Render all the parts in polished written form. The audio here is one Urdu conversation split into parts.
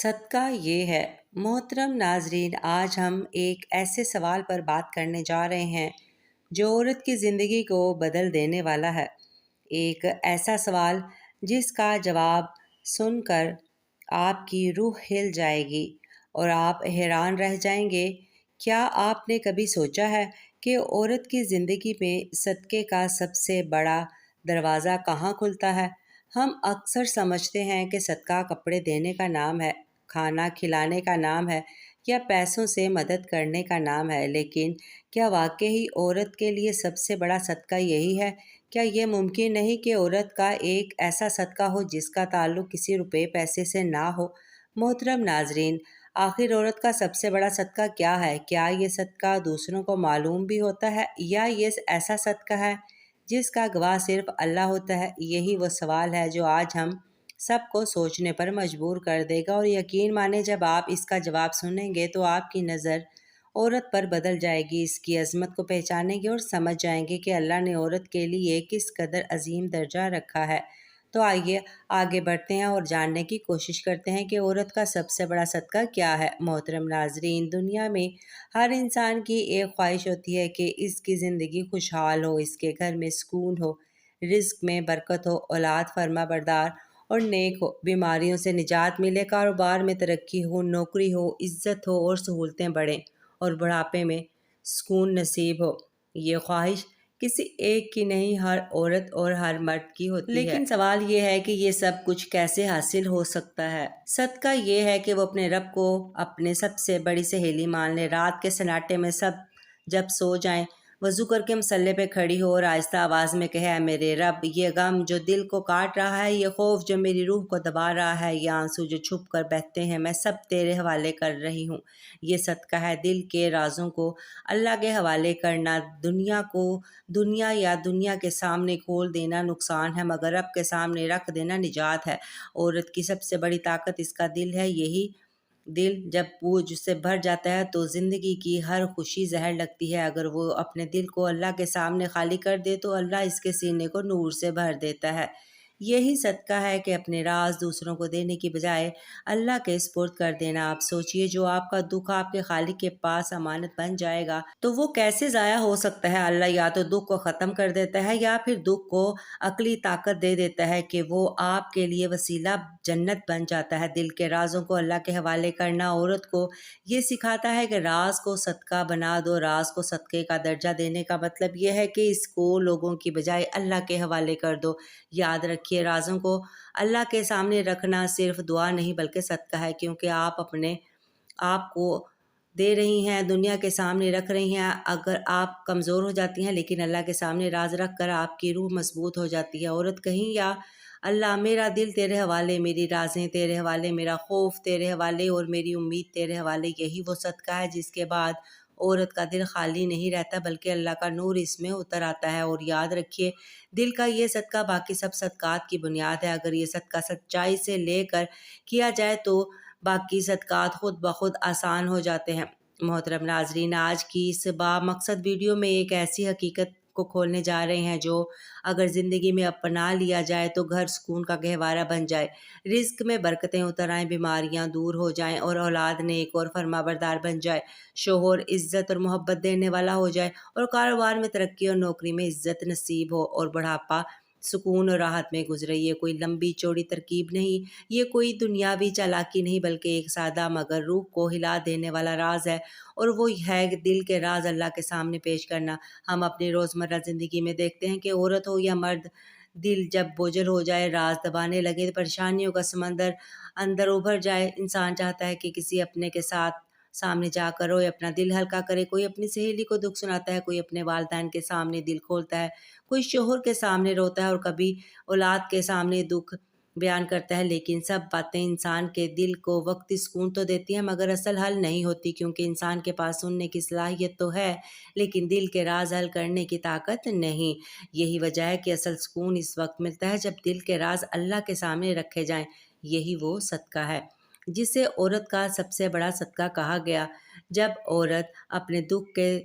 صدقہ یہ ہے۔ محترم ناظرین، آج ہم ایک ایسے سوال پر بات کرنے جا رہے ہیں جو عورت کی زندگی کو بدل دینے والا ہے۔ ایک ایسا سوال جس کا جواب سن کر آپ کی روح ہل جائے گی اور آپ حیران رہ جائیں گے۔ کیا آپ نے کبھی سوچا ہے کہ عورت کی زندگی میں صدقے کا سب سے بڑا دروازہ کہاں کھلتا ہے؟ ہم اکثر سمجھتے ہیں کہ صدقہ کپڑے دینے کا نام ہے، کھانا کھلانے کا نام ہے یا پیسوں سے مدد کرنے کا نام ہے، لیکن کیا واقعی عورت کے لیے سب سے بڑا صدقہ یہی ہے؟ کیا یہ ممکن نہیں کہ عورت کا ایک ایسا صدقہ ہو جس کا تعلق کسی روپے پیسے سے نہ ہو؟ محترم ناظرین، آخر عورت کا سب سے بڑا صدقہ کیا ہے؟ کیا یہ صدقہ دوسروں کو معلوم بھی ہوتا ہے یا یہ ایسا صدقہ ہے جس کا گواہ صرف اللہ ہوتا ہے؟ یہی وہ سوال ہے جو آج ہم سب کو سوچنے پر مجبور کر دے گا، اور یقین مانیں جب آپ اس کا جواب سنیں گے تو آپ کی نظر عورت پر بدل جائے گی، اس کی عظمت کو پہچانیں گے اور سمجھ جائیں گے کہ اللہ نے عورت کے لیے کس قدر عظیم درجہ رکھا ہے۔ تو آئیے آگے بڑھتے ہیں اور جاننے کی کوشش کرتے ہیں کہ عورت کا سب سے بڑا صدقہ کیا ہے۔ محترم ناظرین، دنیا میں ہر انسان کی ایک خواہش ہوتی ہے کہ اس کی زندگی خوشحال ہو، اس کے گھر میں سکون ہو، رزق میں برکت ہو، اولاد فرما بردار اور نیک ہو، بیماریوں سے نجات ملے، کاروبار میں ترقی ہو، نوکری ہو، عزت ہو اور سہولتیں بڑھیں، اور بڑھاپے میں سکون نصیب ہو۔ یہ خواہش کسی ایک کی نہیں، ہر عورت اور ہر مرد کی ہوتی ہے۔ لیکن سوال یہ ہے کہ یہ سب کچھ کیسے حاصل ہو سکتا ہے؟ صدقہ یہ ہے کہ وہ اپنے رب کو اپنے سب سے بڑی سہیلی مان لے، رات کے سناٹے میں سب جب سو جائیں، وضو کر کے مصلے پہ کھڑی ہو اور آہستہ آواز میں کہے، اے میرے رب، یہ غم جو دل کو کاٹ رہا ہے، یہ خوف جو میری روح کو دبا رہا ہے، یہ آنسو جو چھپ کر بہتے ہیں، میں سب تیرے حوالے کر رہی ہوں۔ یہ صدقہ ہے دل کے رازوں کو اللہ کے حوالے کرنا۔ دنیا کے سامنے کھول دینا نقصان ہے، مگر رب کے سامنے رکھ دینا نجات ہے۔ عورت کی سب سے بڑی طاقت اس کا دل ہے۔ یہی دل جب بوجھ سے بھر جاتا ہے تو زندگی کی ہر خوشی زہر لگتی ہے۔ اگر وہ اپنے دل کو اللہ کے سامنے خالی کر دے تو اللہ اس کے سینے کو نور سے بھر دیتا ہے۔ یہی صدقہ ہے کہ اپنے راز دوسروں کو دینے کی بجائے اللہ کے سپرد کر دینا۔ آپ سوچئے، جو آپ کا دکھ آپ کے خالق کے پاس امانت بن جائے گا تو وہ کیسے ضائع ہو سکتا ہے؟ اللہ یا تو دکھ کو ختم کر دیتا ہے یا پھر دکھ کو عقلی طاقت دے دیتا ہے کہ وہ آپ کے لیے وسیلہ جنت بن جاتا ہے۔ دل کے رازوں کو اللہ کے حوالے کرنا عورت کو یہ سکھاتا ہے کہ راز کو صدقہ بنا دو۔ راز کو صدقے کا درجہ دینے کا مطلب یہ ہے کہ اس کو لوگوں کی بجائے اللہ کے حوالے کر دو۔ یاد رکھیے، رازوں کو اللہ کے سامنے رکھنا صرف دعا نہیں بلکہ صدقہ ہے، کیونکہ آپ اپنے آپ کو دے رہی ہیں، دنیا کے سامنے رکھ رہی ہیں۔ اگر آپ کمزور ہو جاتی ہیں لیکن اللہ کے سامنے راز رکھ کر آپ کی روح مضبوط ہو جاتی ہے۔ عورت کہیں، یا اللہ، میرا دل تیرے حوالے، میری رازیں تیرے حوالے، میرا خوف تیرے حوالے اور میری امید تیرے حوالے۔ یہی وہ صدقہ ہے جس کے بعد عورت کا دل خالی نہیں رہتا بلکہ اللہ کا نور اس میں اتر آتا ہے۔ اور یاد رکھیے، دل کا یہ صدقہ باقی سب صدقات کی بنیاد ہے۔ اگر یہ صدقہ سچائی سے لے کر کیا جائے تو باقی صدقات خود بخود آسان ہو جاتے ہیں۔ محترم ناظرین، آج کی اس با مقصد ویڈیو میں ایک ایسی حقیقت کو کھولنے جا رہے ہیں جو اگر زندگی میں اپنا لیا جائے تو گھر سکون کا گہوارہ بن جائے، رزق میں برکتیں اتر آئیں، بیماریاں دور ہو جائیں اور اولاد نیک اور فرما بردار بن جائے، شوہر عزت اور محبت دینے والا ہو جائے اور کاروبار میں ترقی اور نوکری میں عزت نصیب ہو اور بڑھاپا سکون اور راحت میں گزرے۔ یہ کوئی لمبی چوڑی ترکیب نہیں، یہ کوئی دنیاوی چالاکی نہیں، بلکہ ایک سادہ مگر روح کو ہلا دینے والا راز ہے، اور وہ ہے دل کے راز اللہ کے سامنے پیش کرنا۔ ہم اپنی روزمرہ زندگی میں دیکھتے ہیں کہ عورت ہو یا مرد، دل جب بوجھل ہو جائے، راز دبانے لگے، پریشانیوں کا سمندر اندر ابھر جائے، انسان چاہتا ہے کہ کسی اپنے کے سامنے جا کر روئے، اپنا دل ہلکا کرے۔ کوئی اپنی سہیلی کو دکھ سناتا ہے، کوئی اپنے والدین کے سامنے دل کھولتا ہے، کوئی شوہر کے سامنے روتا ہے اور کبھی اولاد کے سامنے دکھ بیان کرتا ہے۔ لیکن سب باتیں انسان کے دل کو وقتی سکون تو دیتی ہیں مگر اصل حل نہیں ہوتی، کیونکہ انسان کے پاس سننے کی صلاحیت تو ہے لیکن دل کے راز حل کرنے کی طاقت نہیں۔ یہی وجہ ہے کہ اصل سکون اس وقت ملتا ہے جب دل کے راز اللہ کے سامنے رکھے جائیں۔ یہی وہ صدقہ ہے جسے عورت کا سب سے بڑا صدقہ کہا گیا۔ جب عورت اپنے دکھ کے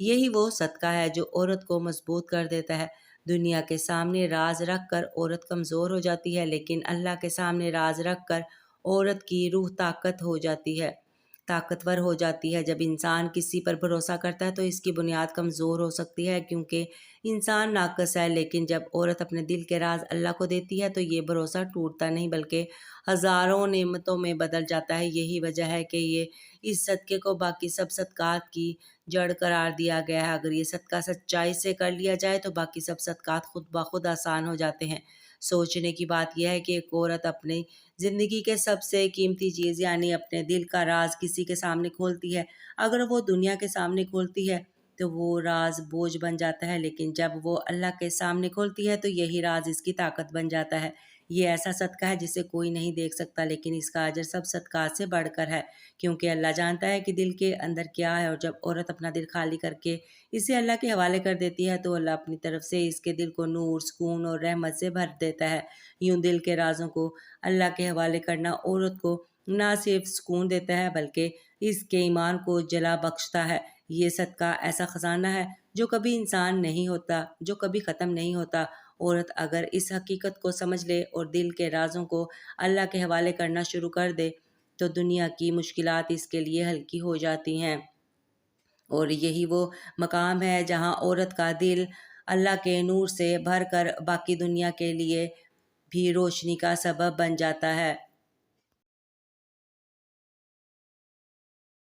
یہی وہ صدقہ ہے جو عورت کو مضبوط کر دیتا ہے۔ دنیا کے سامنے راز رکھ کر عورت کمزور ہو جاتی ہے، لیکن اللہ کے سامنے راز رکھ کر عورت کی روح طاقتور ہو جاتی ہے۔ جب انسان کسی پر بھروسہ کرتا ہے تو اس کی بنیاد کمزور ہو سکتی ہے، کیونکہ انسان ناقص ہے، لیکن جب عورت اپنے دل کے راز اللہ کو دیتی ہے تو یہ بھروسہ ٹوٹتا نہیں بلکہ ہزاروں نعمتوں میں بدل جاتا ہے۔ یہی وجہ ہے کہ اس صدقے کو باقی سب صدقات کی جڑ قرار دیا گیا ہے۔ اگر یہ صدقہ سچائی سے کر لیا جائے تو باقی سب صدقات خود بخود آسان ہو جاتے ہیں۔ سوچنے کی بات یہ ہے کہ ایک عورت اپنی زندگی کے سب سے قیمتی چیز یعنی اپنے دل کا راز کسی کے سامنے کھولتی ہے۔ اگر وہ دنیا کے سامنے کھولتی ہے تو وہ راز بوجھ بن جاتا ہے، لیکن جب وہ اللہ کے سامنے کھولتی ہے تو یہی راز اس کی طاقت بن جاتا ہے۔ یہ ایسا صدقہ ہے جسے کوئی نہیں دیکھ سکتا، لیکن اس کا اجر سب صدقات سے بڑھ کر ہے، کیونکہ اللہ جانتا ہے کہ دل کے اندر کیا ہے، اور جب عورت اپنا دل خالی کر کے اسے اللہ کے حوالے کر دیتی ہے تو اللہ اپنی طرف سے اس کے دل کو نور، سکون اور رحمت سے بھر دیتا ہے۔ یوں دل کے رازوں کو اللہ کے حوالے کرنا عورت کو نہ صرف سکون دیتا ہے بلکہ اس کے ایمان کو جلا بخشتا ہے۔ یہ صدقہ ایسا خزانہ ہے جو کبھی ختم نہیں ہوتا۔ عورت اگر اس حقیقت کو سمجھ لے اور دل کے رازوں کو اللہ کے حوالے کرنا شروع کر دے تو دنیا کی مشکلات اس کے لیے ہلکی ہو جاتی ہیں، اور یہی وہ مقام ہے جہاں عورت کا دل اللہ کے نور سے بھر کر باقی دنیا کے لیے بھی روشنی کا سبب بن جاتا ہے۔